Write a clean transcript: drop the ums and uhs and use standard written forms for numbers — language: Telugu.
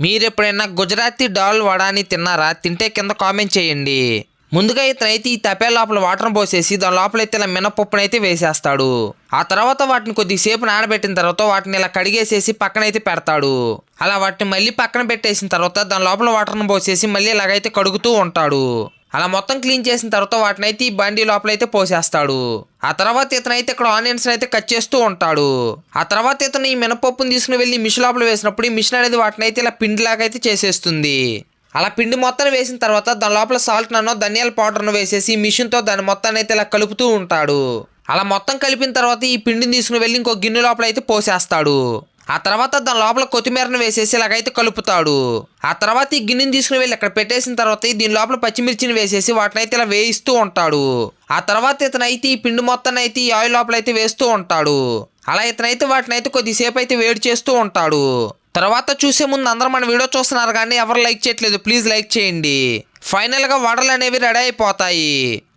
మీరెప్పుడైనా గుజరాతీ దాల్ వడాని తిన్నారా? తింటే కింద కామెంట్ చేయండి. ముందుగా ఇతనైతే ఈ తపే లోపల వాటర్ పోసేసి దాని లోపలైతే ఇలా మినపప్పునైతే వేసేస్తాడు. ఆ తర్వాత వాటిని కొద్దిసేపు నానబెట్టిన తర్వాత వాటిని ఇలా కడిగేసేసి పక్కనైతే పెడతాడు. అలా వాటిని మళ్ళీ పక్కన పెట్టేసిన తర్వాత దాని లోపల వాటర్ను పోసేసి మళ్ళీ ఇలాగైతే కడుగుతూ ఉంటాడు. అలా మొత్తం క్లీన్ చేసిన తర్వాత వాటిని అయితే ఈ బండి లోపలైతే పోసేస్తాడు. ఆ తర్వాత ఇతనైతే ఇక్కడ ఆనియన్స్ అయితే కట్ చేస్తూ ఉంటాడు. ఆ తర్వాత ఇతను ఈ మినపప్పును తీసుకుని వెళ్ళి మిషన్ లోపల వేసినప్పుడు ఈ మిషన్ అనేది వాటిని అయితే ఇలా పిండిలాగా అయితే చేసేస్తుంది. అలా పిండి మొత్తం వేసిన తర్వాత దాని లోపల సాల్ట్ నన్ను ధనియాల పౌడర్ను వేసేసి మిషన్తో దాని మొత్తాన్ని అయితే ఇలా కలుపుతూ ఉంటాడు. అలా మొత్తం కలిపిన తర్వాత ఈ పిండిని తీసుకుని వెళ్ళి ఇంకో గిన్నె లోపల అయితే పోసేస్తాడు. ఆ తర్వాత దాని లోపల కొత్తిమీరను వేసేసి ఇలాగైతే కలుపుతాడు. ఆ తర్వాత ఈ గిన్నెని తీసుకుని వెళ్ళి అక్కడ పెట్టేసిన తర్వాత దీని లోపల పచ్చిమిర్చిని వేసేసి వాటిని అయితే ఇలా వేయిస్తూ ఉంటాడు. ఆ తర్వాత ఇతనైతే ఈ పిండి మొత్తాన్ని అయితే ఈ ఆయిల్ లోపల అయితే వేస్తూ ఉంటాడు. అలా ఇతనైతే వాటిని అయితే కొద్దిసేపు అయితే వేడి చేస్తూ ఉంటాడు. తర్వాత చూసే ముందు అందరూ మన వీడియో చూస్తున్నారు కానీ ఎవరు లైక్ చేయట్లేదు, ప్లీజ్ లైక్ చేయండి. ఫైనల్గా వడలు అనేవి రెడీ అయిపోతాయి.